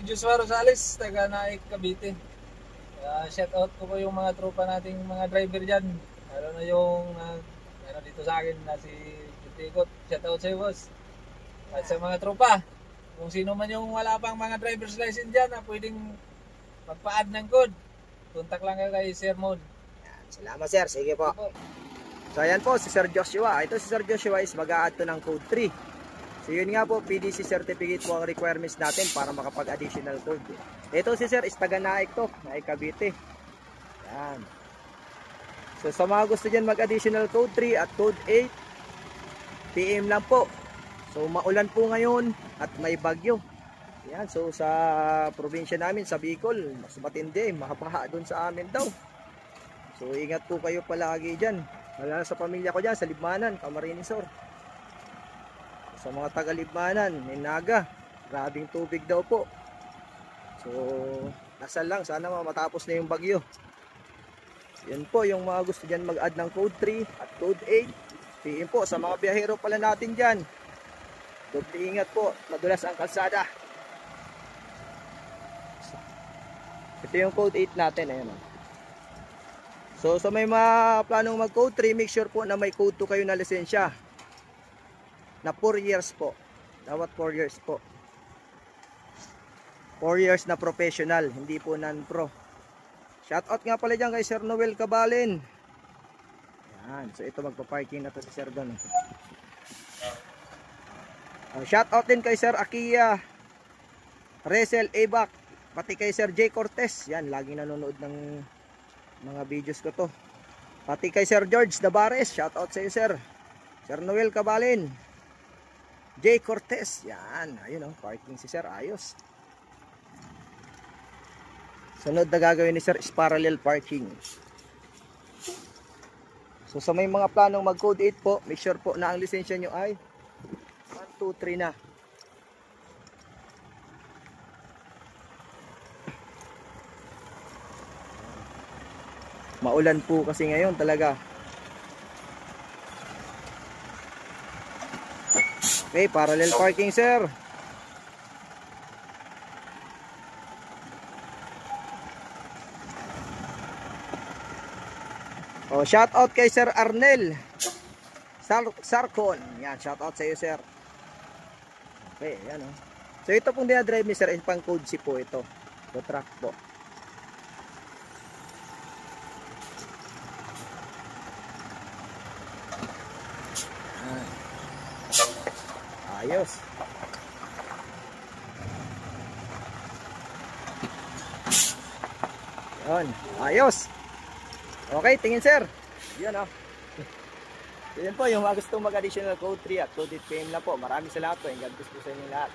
Joshua Rosales, taga Naik, Cavite. Shout out ko po yung mga tropa nating mga driver dyan. Lalo na yung dito sa akin na si Tikot. Shout out sa iyo, boss. At sa mga tropa, kung sino man yung wala pang mga driver's license dyan na pwedeng magpa-add ng code, contact lang kayo kay Sir Mon. Salamat sir, sige po. So ayan po si Sir Joshua. Ito si Sir Joshua is mag-a-add to ng code 3. So yun nga po, PDC certificate po ang requirements natin para makapag-additional code. Ito si Sir is taga Naik to, Naik Cavite. Yan. So sa mga gusto dyan mag-additional code 3 at code 8, PM lang po. So maulan po ngayon at may bagyo. Yan, so sa probinsya namin, sa Bicol, mas matindi, makabaha doon sa amin daw. So ingat po kayo palagi dyan. Lalo sa pamilya ko dyan, sa Libmanan, Camarines Sur. Sa mga taga-Libmanan, Minaga, grabing tubig daw po. So, nasal lang, sana matapos na yung bagyo. Yan po, yung mga gusto dyan mag-add ng code 3 at code 8. PM po, sa mga biyahero pala natin dyan. Doble ingat po, madulas ang kalsada. Ito yung code 8 natin, ayan o. So, sa may mga planong mag-code 3, make sure po na may code 2 kayo na lisensya. Na 4 years po. Dapat 4 years po. 4 years na professional, hindi po non-pro. Shoutout nga pala dyan kay Sir Noel Cabalin. Yan, so ito magpa-parking na to si Sir Don. Shoutout din kay Sir Akia Resel Ebak, pati kay Sir J. Cortez. Yan, laging nanonood ng mga videos ko to. Pati kay Sir George Navarez, shoutout sa iyo Sir. Sir Noel Cabalin, J. Cortez. Yan, ayun o, parking si Sir, ayos. Sunod na gagawin ni Sir is parallel parking. So sa may mga planong mag code 8 po, make sure po na ang lisensya nyo ay 1, 2, 3 na. Maulan po kasi ngayon talaga. Okay, parallel parking sir. Oh, shout out kay Sir Arnel Sarcon. Yan, shout out sa iyo sir. Okay, yan oh. So ito pong dinadrive ni sir, pang code C po ito. The truck po. Ayos. Yan, ayos. Okay, tingin sir. Yan oh. Yan po yung mga gustong mag-additional code 3 at code 8 PM lang po. Maraming salamat po. God bless po sa inyo lahat.